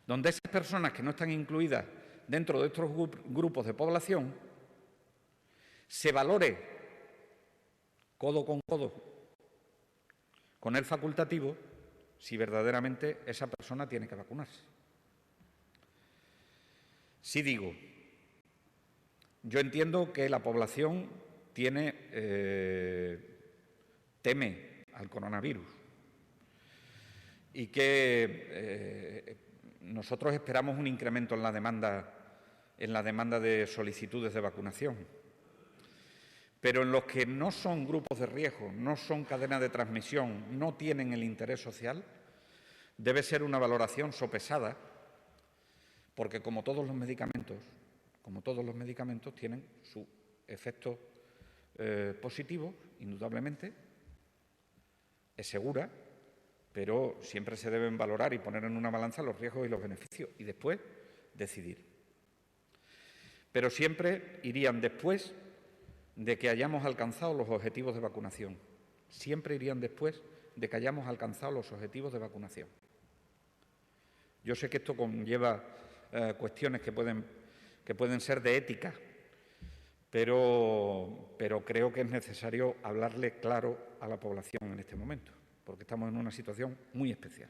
donde esas personas que no están incluidas dentro de estos grupos de población se valore codo con codo con el facultativo si verdaderamente esa persona tiene que vacunarse. Sí digo, yo entiendo que la población teme al coronavirus y que nosotros esperamos un incremento en la demanda de solicitudes de vacunación. Pero en los que no son grupos de riesgo, no son cadenas de transmisión, no tienen el interés social, debe ser una valoración sopesada, porque como todos los medicamentos tienen su efecto positivo, indudablemente, es segura, pero siempre se deben valorar y poner en una balanza los riesgos y los beneficios y después decidir. Pero siempre irían después de que hayamos alcanzado los objetivos de vacunación. Siempre irían después de que hayamos alcanzado los objetivos de vacunación. Yo sé que esto conlleva cuestiones que pueden ser de ética, pero creo que es necesario hablarle claro a la población en este momento, porque estamos en una situación muy especial.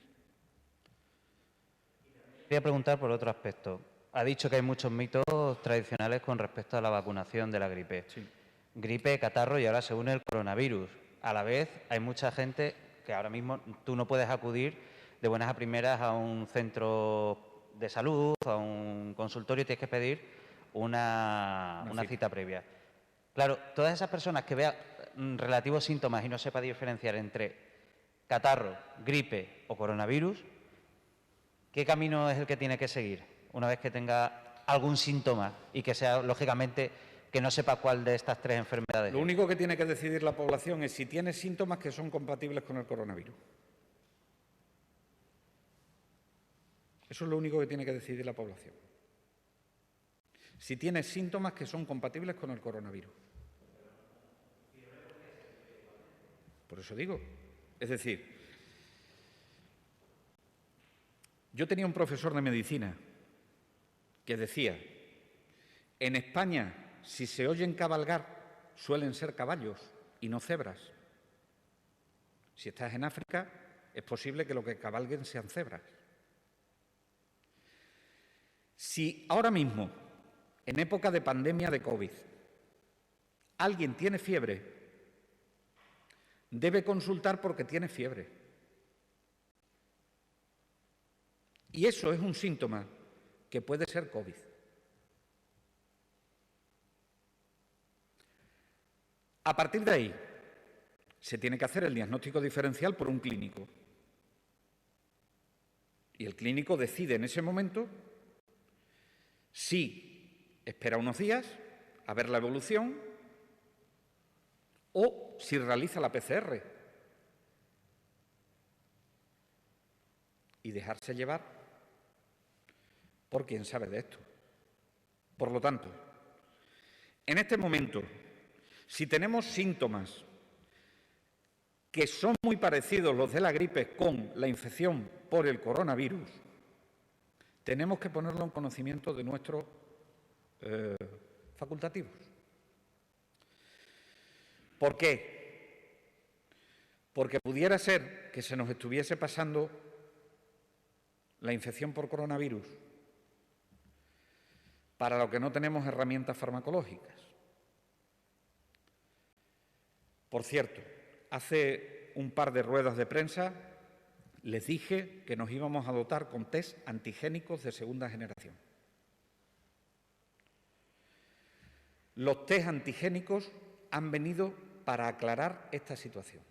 Quería preguntar por otro aspecto. Ha dicho que hay muchos mitos tradicionales con respecto a la vacunación de la gripe. Sí. Gripe, catarro y ahora se une el coronavirus. A la vez hay mucha gente que ahora mismo tú no puedes acudir de buenas a primeras a un centro de salud, a un consultorio, tienes que pedir una cita previa. Claro, todas esas personas que vean relativos síntomas y no sepa diferenciar entre catarro, gripe o coronavirus, ¿qué camino es el que tiene que seguir una vez que tenga algún síntoma y que sea, lógicamente, que no sepa cuál de estas tres enfermedades? Lo único que tiene que decidir la población es si tiene síntomas que son compatibles con el coronavirus. Eso es lo único que tiene que decidir la población. Si tiene síntomas que son compatibles con el coronavirus. Por eso digo. Es decir, yo tenía un profesor de medicina que decía, en España, si se oyen cabalgar, suelen ser caballos y no cebras. Si estás en África, es posible que lo que cabalguen sean cebras. Si ahora mismo, en época de pandemia de COVID, alguien tiene fiebre, debe consultar porque tiene fiebre. Y eso es un síntoma que puede ser COVID. A partir de ahí, se tiene que hacer el diagnóstico diferencial por un clínico. Y el clínico decide en ese momento si espera unos días a ver la evolución o si realiza la PCR y dejarse llevar por quien sabe de esto. Por lo tanto, en este momento, si tenemos síntomas que son muy parecidos los de la gripe con la infección por el coronavirus, tenemos que ponerlo en conocimiento de nuestros facultativos. ¿Por qué? Porque pudiera ser que se nos estuviese pasando la infección por coronavirus para lo que no tenemos herramientas farmacológicas. Por cierto, hace un par de ruedas de prensa les dije que nos íbamos a dotar con test antigénicos de segunda generación. Los test antigénicos han venido para aclarar esta situación.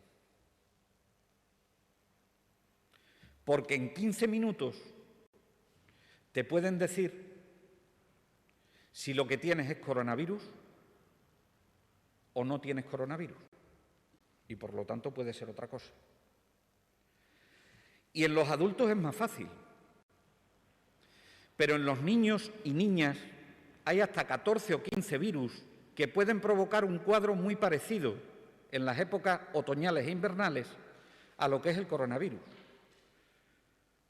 Porque en 15 minutos te pueden decir si lo que tienes es coronavirus o no tienes coronavirus. Y por lo tanto puede ser otra cosa. Y en los adultos es más fácil. Pero en los niños y niñas hay hasta 14 o 15 virus que pueden provocar un cuadro muy parecido en las épocas otoñales e invernales a lo que es el coronavirus.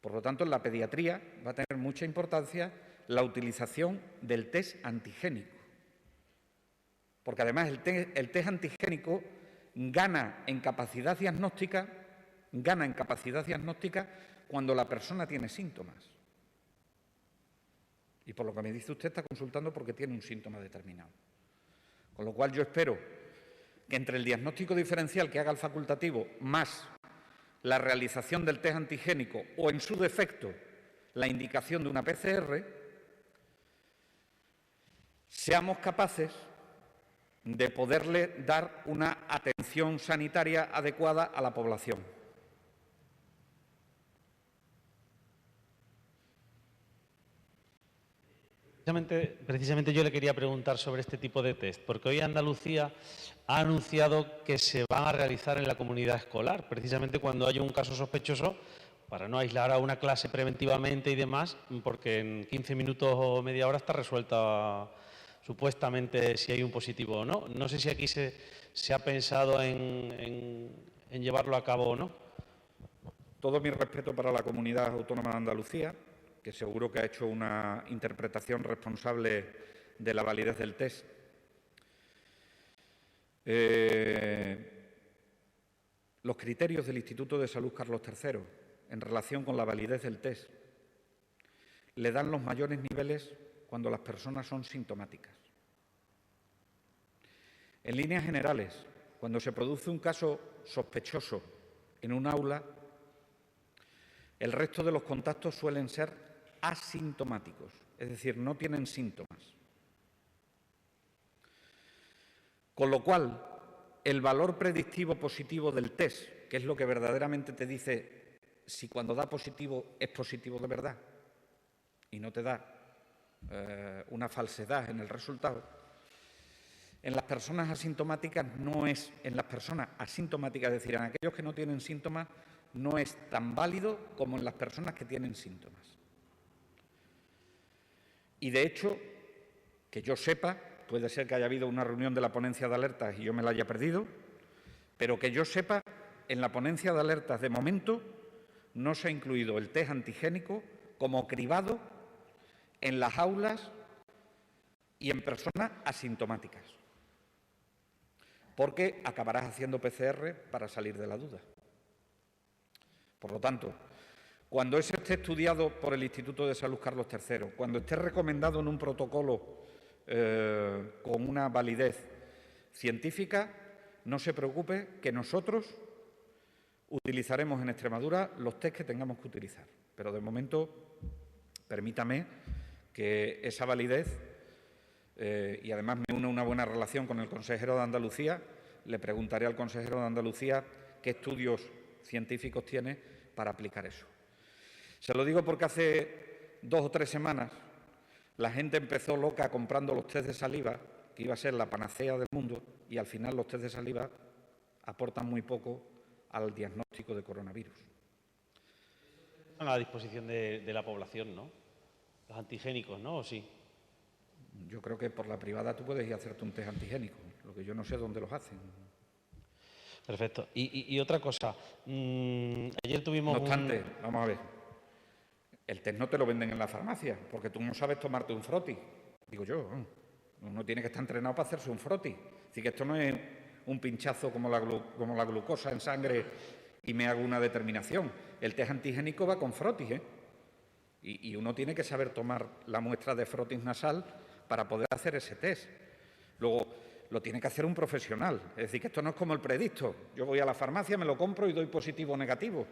Por lo tanto, en la pediatría va a tener mucha importancia la utilización del test antigénico. porque además el test antigénico gana en capacidad diagnóstica cuando la persona tiene síntomas. Y por lo que me dice usted, está consultando porque tiene un síntoma determinado. Con lo cual yo espero que entre el diagnóstico diferencial que haga el facultativo más la realización del test antigénico o, en su defecto, la indicación de una PCR, seamos capaces de poderle dar una atención sanitaria adecuada a la población. Precisamente yo le quería preguntar sobre este tipo de test, porque hoy Andalucía ha anunciado que se van a realizar en la comunidad escolar, precisamente cuando haya un caso sospechoso, para no aislar a una clase preventivamente y demás, porque en 15 minutos o media hora está resuelta supuestamente si hay un positivo o no. No sé si aquí se ha pensado en llevarlo a cabo o no. Todo mi respeto para la Comunidad Autónoma de Andalucía, que seguro que ha hecho una interpretación responsable de la validez del test. Los criterios del Instituto de Salud Carlos III en relación con la validez del test le dan los mayores niveles cuando las personas son sintomáticas. En líneas generales, cuando se produce un caso sospechoso en un aula, el resto de los contactos suelen ser asintomáticos, es decir, no tienen síntomas. Con lo cual, el valor predictivo positivo del test, que es lo que verdaderamente te dice si cuando da positivo es positivo de verdad y no te da una falsedad en el resultado, en las personas asintomáticas no es, en las personas asintomáticas, es decir, en aquellos que no tienen síntomas, no es tan válido como en las personas que tienen síntomas. Y, de hecho, que yo sepa, puede ser que haya habido una reunión de la ponencia de alertas y yo me la haya perdido, pero que yo sepa, en la ponencia de alertas, de momento, no se ha incluido el test antigénico como cribado en las aulas y en personas asintomáticas, porque acabarás haciendo PCR para salir de la duda. Por lo tanto, cuando eso esté estudiado por el Instituto de Salud Carlos III, cuando esté recomendado en un protocolo con una validez científica, no se preocupe que nosotros utilizaremos en Extremadura los test que tengamos que utilizar. Pero de momento, permítame que esa validez, y además me une una buena relación con el consejero de Andalucía, le preguntaré al consejero de Andalucía qué estudios científicos tiene para aplicar eso. Se lo digo porque hace 2 o 3 semanas la gente empezó loca comprando los test de saliva, que iba a ser la panacea del mundo, y al final los test de saliva aportan muy poco al diagnóstico de coronavirus. A la disposición de la población, ¿no? Los antigénicos, ¿no? ¿O sí? Yo creo que por la privada tú puedes ir a hacerte un test antigénico, lo que yo no sé dónde los hacen. Perfecto. Y otra cosa, ayer tuvimos No obstante, vamos a ver, el test no te lo venden en la farmacia, porque tú no sabes tomarte un froti, digo yo. Uno tiene que estar entrenado para hacerse un froti. Así que esto no es un pinchazo como la glucosa en sangre y me hago una determinación. El test antigénico va con frotis, ¿eh? Y uno tiene que saber tomar la muestra de frotis nasal para poder hacer ese test. Luego, lo tiene que hacer un profesional. Es decir, que esto no es como el predicto. Yo voy a la farmacia, me lo compro y doy positivo o negativo.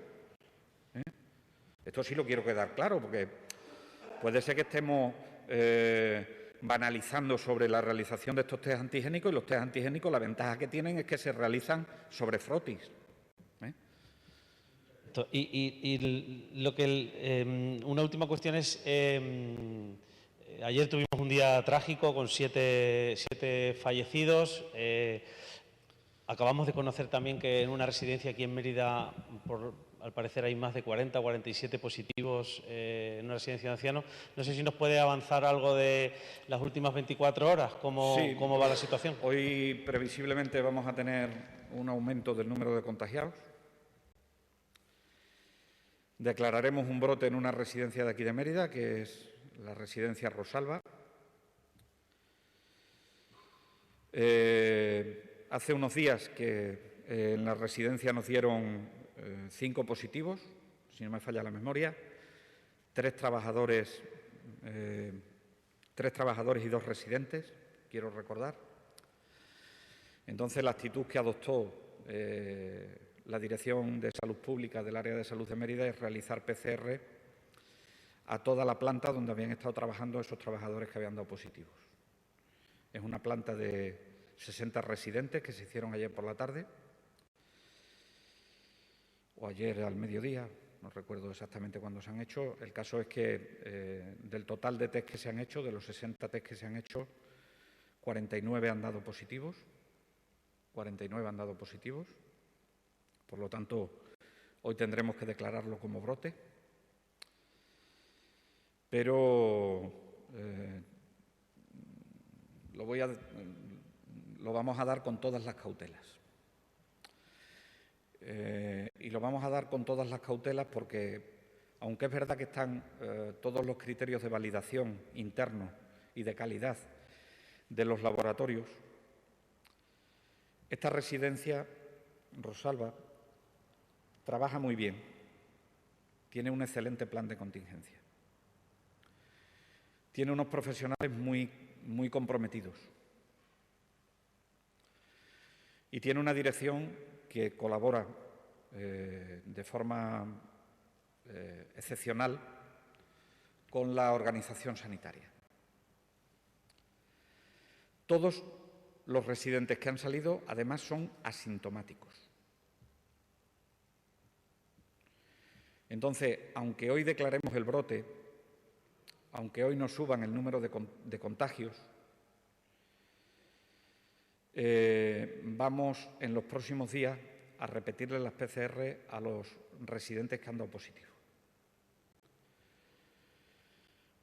Esto sí lo quiero quedar claro, porque puede ser que estemos banalizando sobre la realización de estos test antigénicos, y los test antigénicos, la ventaja que tienen es que se realizan sobre frotis. Una última cuestión es, ayer tuvimos un día trágico con 7 fallecidos. Acabamos de conocer también que en una residencia aquí en Mérida, al parecer hay más de 40 o 47 positivos en una residencia de ancianos. No sé si nos puede avanzar algo de las últimas 24 horas, cómo va la situación. Hoy previsiblemente vamos a tener un aumento del número de contagiados. Declararemos un brote en una residencia de aquí de Mérida, que es la residencia Rosalba. Hace unos días que en la residencia nos dieron 5 positivos, si no me falla la memoria, 3 trabajadores y 2 residentes, quiero recordar. Entonces, la actitud que adoptó la Dirección de Salud Pública del Área de Salud de Mérida es realizar PCR a toda la planta donde habían estado trabajando esos trabajadores que habían dado positivos. Es una planta de 60 residentes que se hicieron ayer por la tarde, o ayer al mediodía, no recuerdo exactamente cuándo se han hecho. El caso es que del total de test que se han hecho, de los 60 test que se han hecho, 49 han dado positivos. 49 han dado positivos. Por lo tanto, hoy tendremos que declararlo como brote. Pero lo vamos a dar con todas las cautelas. Y lo vamos a dar con todas las cautelas porque, aunque es verdad que están todos los criterios de validación internos y de calidad de los laboratorios, esta residencia, Rosalba, trabaja muy bien, tiene un excelente plan de contingencia, tiene unos profesionales muy comprometidos y tiene una dirección que colabora de forma excepcional con la organización sanitaria. Todos los residentes que han salido, además, son asintomáticos. Entonces, aunque hoy declaremos el brote, aunque hoy nos suban el número de contagios, vamos en los próximos días a repetirle las PCR a los residentes que han dado positivo.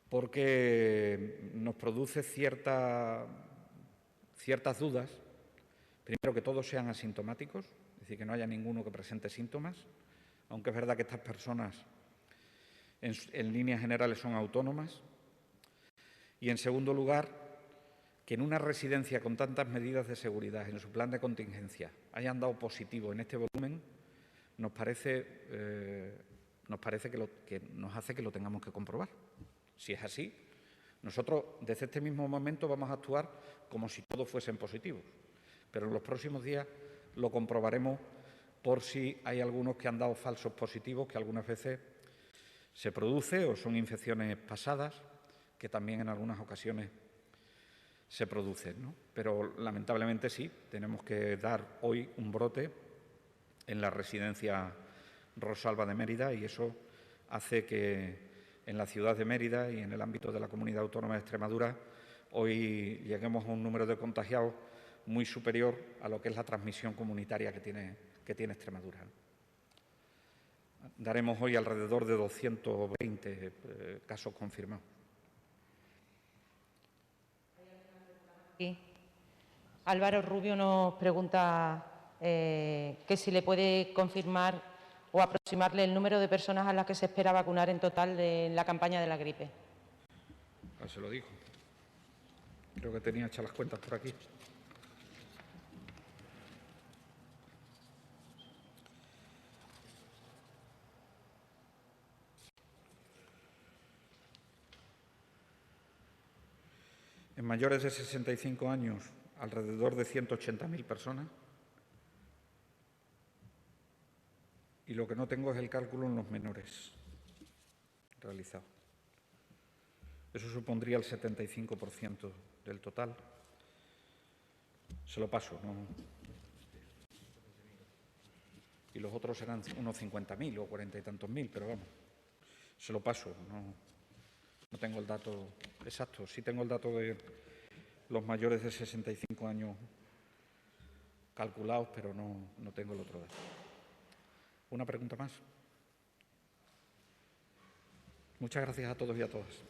Porque nos produce ciertas dudas, primero que todos sean asintomáticos, es decir, que no haya ninguno que presente síntomas, aunque es verdad que estas personas en líneas generales son autónomas. Y en segundo lugar, que en una residencia con tantas medidas de seguridad en su plan de contingencia hayan dado positivo en este volumen, nos parece que nos hace que lo tengamos que comprobar. Si es así, nosotros desde este mismo momento vamos a actuar como si todos fuesen positivos, pero en los próximos días lo comprobaremos por si hay algunos que han dado falsos positivos, que algunas veces se produce o son infecciones pasadas, que también en algunas ocasiones se producen, ¿no? Pero lamentablemente sí, tenemos que dar hoy un brote en la residencia Rosalba de Mérida y eso hace que en la ciudad de Mérida y en el ámbito de la Comunidad Autónoma de Extremadura hoy lleguemos a un número de contagiados muy superior a lo que es la transmisión comunitaria que tiene Extremadura. Daremos hoy alrededor de 220 casos confirmados. Álvaro Rubio nos pregunta que si le puede confirmar o aproximarle el número de personas a las que se espera vacunar en total en la campaña de la gripe. Se lo dijo. Creo que tenía hechas las cuentas por aquí. En mayores de 65 años, alrededor de 180.000 personas. Y lo que no tengo es el cálculo en los menores realizado. Eso supondría el 75% del total. Se lo paso, ¿no? Y los otros serán unos 50.000 o 40 y tantos mil, pero vamos, se lo paso, no tengo el dato exacto. Sí tengo el dato de los mayores de 65 años calculados, pero no tengo el otro dato. ¿Una pregunta más? Muchas gracias a todos y a todas.